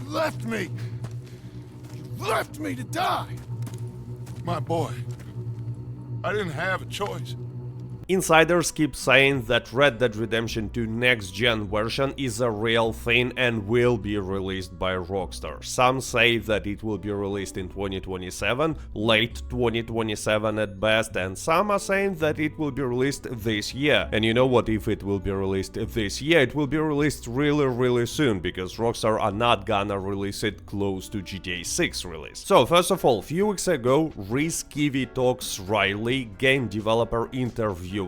left me! You left me to die! My boy, I didn't have a choice. Insiders keep saying that Red Dead Redemption 2 next-gen version is a real thing and will be released by Rockstar. Some say that it will be released in 2027, late 2027 at best, and some are saying that it will be released this year. And you know what, if it will be released this year, it will be released really soon, because Rockstar are not gonna release it close to GTA 6 release. So first of all, a few weeks ago, Rhys Talks Riley, game developer interviewer,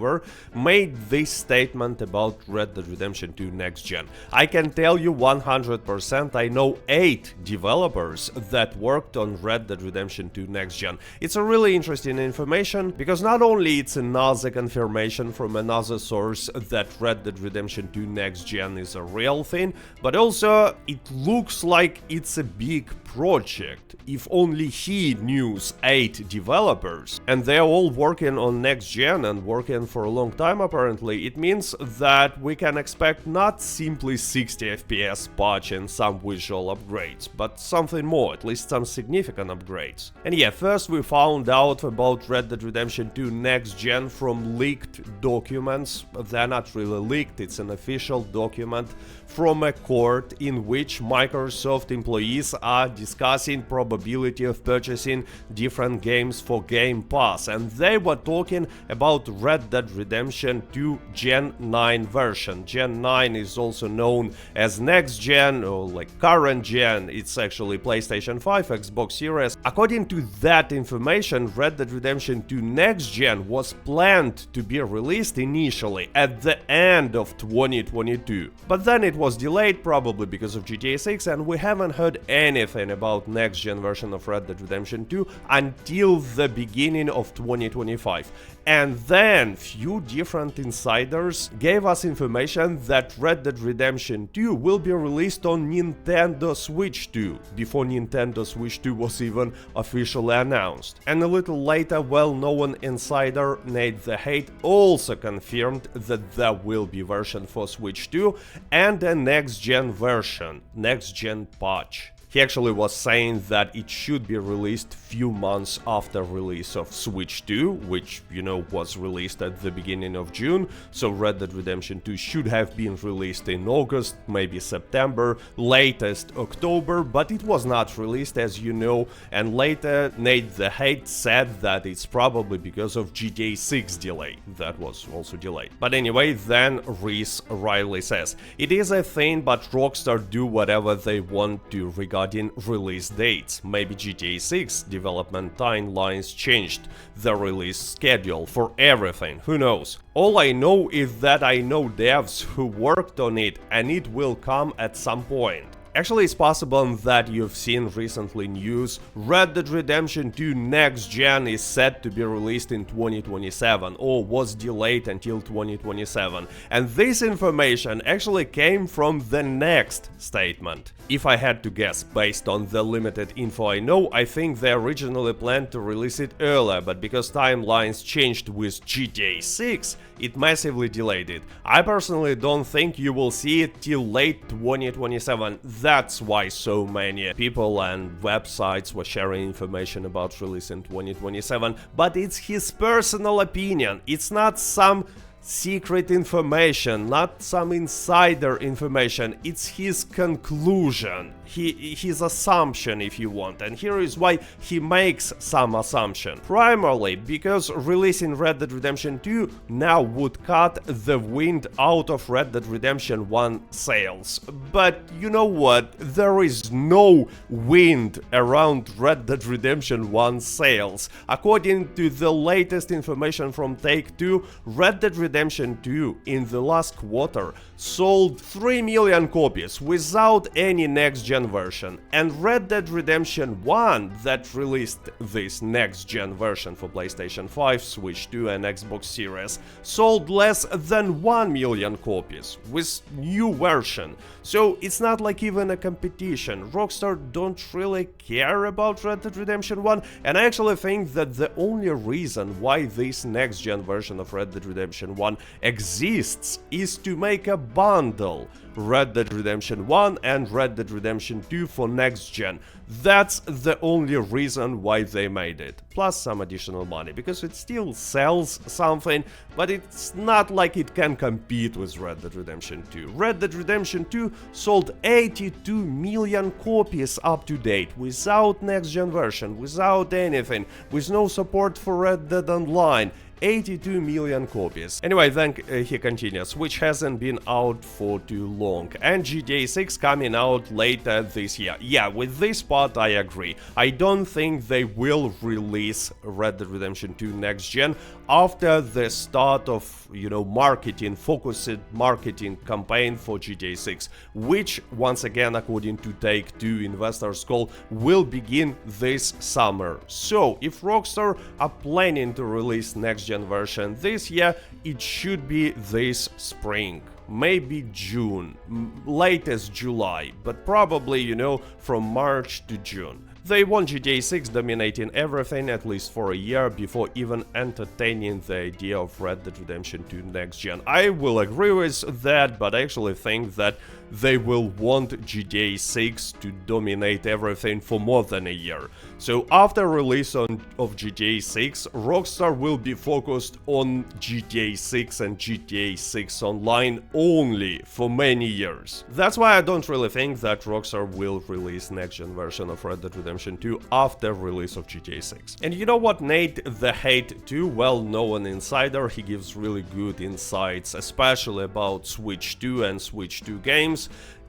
made this statement about Red Dead Redemption 2 Next Gen. I can tell you 100% I know 8 developers that worked on Red Dead Redemption 2 Next Gen. It's a really interesting information, because not only it's another confirmation from another source that Red Dead Redemption 2 Next Gen is a real thing, but also it looks like it's a big project. If only he knew 8 developers, and they're all working on Next Gen and working for a long time apparently, it means that we can expect not simply 60 FPS patch and some visual upgrades, but something more, at least some significant upgrades. And yeah, first we found out about Red Dead Redemption 2 Next Gen from leaked documents. They're not really leaked, it's an official document from a court in which Microsoft employees are discussing probability of purchasing different games for Game Pass, and they were talking about Red Dead Redemption 2 Gen 9 version. Gen 9 is also known as Next Gen or like current gen, it's actually PlayStation 5, Xbox Series. According to that information, Red Dead Redemption 2 Next Gen was planned to be released initially at the end of 2022, but then it was delayed, probably because of GTA 6, and we haven't heard anything about next gen version of Red Dead Redemption 2 until the beginning of 2025. And then few different insiders gave us information that Red Dead Redemption 2 will be released on Nintendo Switch 2, before Nintendo Switch 2 was even officially announced. And a little later, well-known insider Nate the Hate also confirmed that there will be version for Switch 2 and a next-gen version, next-gen patch. He actually was saying that it should be released few months after release of Switch 2, which, you know, was released at the beginning of June, so Red Dead Redemption 2 should have been released in August, maybe September, latest October, but it was not released, as you know, and later Nate the Hate said that it's probably because of GTA 6 delay, that was also delayed. But anyway, then Rhys Riley says, it is a thing, but Rockstar do whatever they want to regarding release dates. Maybe GTA 6 development timelines changed the release schedule for everything, who knows. All I know is that I know devs who worked on it and it will come at some point. Actually, it's possible that you've seen recently news, Red Dead Redemption 2 Next Gen is set to be released in 2027 or was delayed until 2027, and this information actually came from the next statement. If I had to guess, based on the limited info I know, I think they originally planned to release it earlier, but because timelines changed with GTA 6, it massively delayed it. I personally don't think you will see it till late 2027. That's why so many people and websites were sharing information about release in 2027. But it's his personal opinion. It's not some secret information, not some insider information. It's his conclusion, his assumption, if you want. And here is why he makes some assumption. Primarily because releasing Red Dead Redemption 2 now would cut the wind out of Red Dead Redemption 1 sales. But you know what? There is no wind around Red Dead Redemption 1 sales. According to the latest information from Take-Two, Red Dead Redemption 2 in the last quarter sold 3 million copies without any next-gen version, and Red Dead Redemption 1, that released this next-gen version for PlayStation 5, Switch 2 and Xbox Series, sold less than 1 million copies with new version. So it's not like even a competition. Rockstar don't really care about Red Dead Redemption 1, and I actually think that the only reason why this next-gen version of Red Dead Redemption 1 exists is to make a bundle, Red Dead Redemption 1 and Red Dead Redemption 2 for next gen. That's the only reason why they made it, plus some additional money, because it still sells something, but it's not like it can compete with Red Dead Redemption 2. Red Dead Redemption 2 sold 82 million copies up to date, without next gen version, without anything, with no support for Red Dead Online. 82 million copies. Anyway, then he continues, which hasn't been out for too long, and GTA 6 coming out later this year. Yeah, with this part I agree. I don't think they will release Red Dead Redemption 2 next gen after the start of, marketing, focused marketing campaign for GTA 6, which, once again, according to Take-Two investors call, will begin this summer. So, if Rockstar are planning to release next gen version this year, it should be this spring, maybe June, latest July, but probably, from March to June. They want GTA 6 dominating everything at least for a year before even entertaining the idea of Red Dead Redemption 2 next gen. I will agree with that, but I actually think that they will want GTA 6 to dominate everything for more than a year. So after release of GTA 6, Rockstar will be focused on GTA 6 and GTA 6 Online only for many years. That's why I don't really think that Rockstar will release next-gen version of Red Dead Redemption 2 after release of GTA 6. And you know what, Nate the Hate 2, well-known insider, he gives really good insights, especially about Switch 2 and Switch 2 games,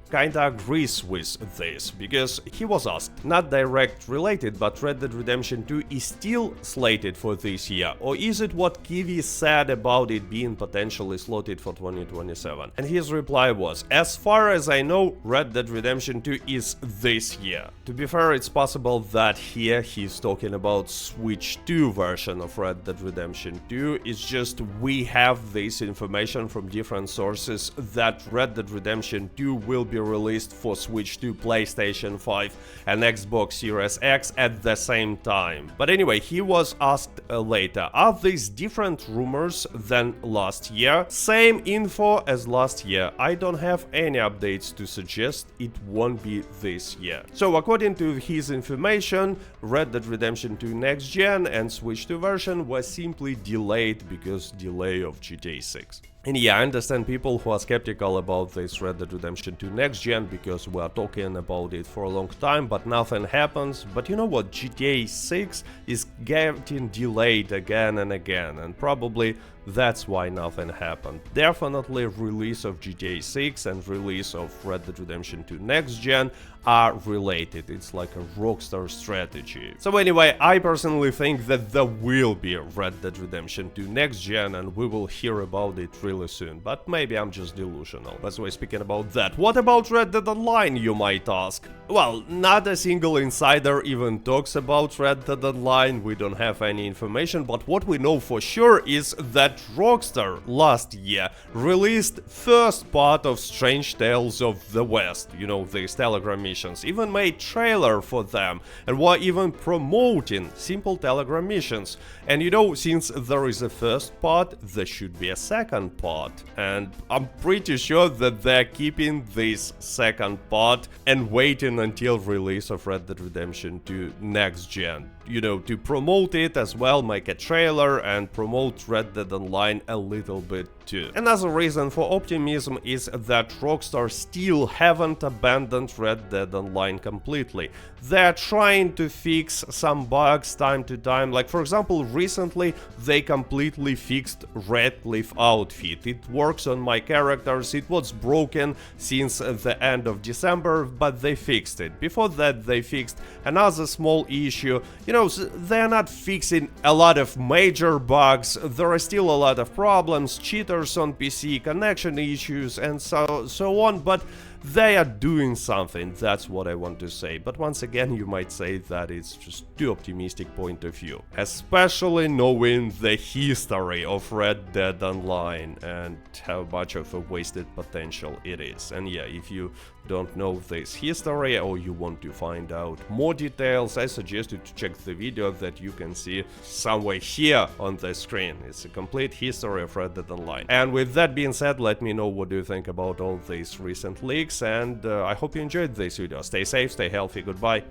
kinda agrees with this, because he was asked, not direct related, but Red Dead Redemption 2 is still slated for this year, or is it what Kiwi said about it being potentially slotted for 2027? And his reply was, as far as I know, Red Dead Redemption 2 is this year. To be fair, it's possible that here he's talking about Switch 2 version of Red Dead Redemption 2, it's just we have this information from different sources that Red Dead Redemption 2 will be released for Switch 2, PlayStation 5 and Xbox Series X at the same time. But anyway, he was asked later, are these different rumors than last year? Same info as last year. I don't have any updates to suggest it won't be this year. So according to his information, Red Dead Redemption 2 Next Gen and Switch 2 version was simply delayed because delay of GTA 6. And yeah, I understand people who are skeptical about this Red Dead Redemption 2 Next Gen because we are talking about it for a long time, but nothing happens. But you know what, GTA 6 is getting delayed again and again, and probably that's why nothing happened. Definitely release of GTA 6 and release of Red Dead Redemption 2 Next Gen are related. It's like a Rockstar strategy. So anyway, I personally think that there will be Red Dead Redemption 2 Next Gen and we will hear about it really soon, but maybe I'm just delusional. By the way, speaking about that, what about Red Dead Online, you might ask? Well, not a single insider even talks about Red Dead Online, we don't have any information, but what we know for sure is that Rockstar last year released first part of Strange Tales of the West, you know, these Telegram missions, even made trailer for them, and were even promoting simple Telegram missions. And you know, since there is a first part, there should be a second part, and I'm pretty sure that they're keeping this second part and waiting until release of Red Dead Redemption 2 Next Gen. You know, to promote it as well, make a trailer and promote Red Dead Online a little bit too. Another reason for optimism is that Rockstar still haven't abandoned Red Dead Online completely. They're trying to fix some bugs time to time, like for example recently they completely fixed Redcliffe outfit. It works on my characters, it was broken since the end of December, but they fixed it. Before that they fixed another small issue. You know, they're not fixing a lot of major bugs, there are still a lot of problems, cheaters on PC, connection issues and so on, but they are doing something, that's what I want to say. But once again, you might say that it's just too optimistic point of view, especially knowing the history of Red Dead Online and how much of a wasted potential it is. And yeah, if you don't know this history or you want to find out more details, I suggest you to check the video that you can see somewhere here on the screen. It's a complete history of Red Dead Online. And with that being said, let me know what do you think about all these recent leaks, and I hope you enjoyed this video. Stay safe, stay healthy, goodbye.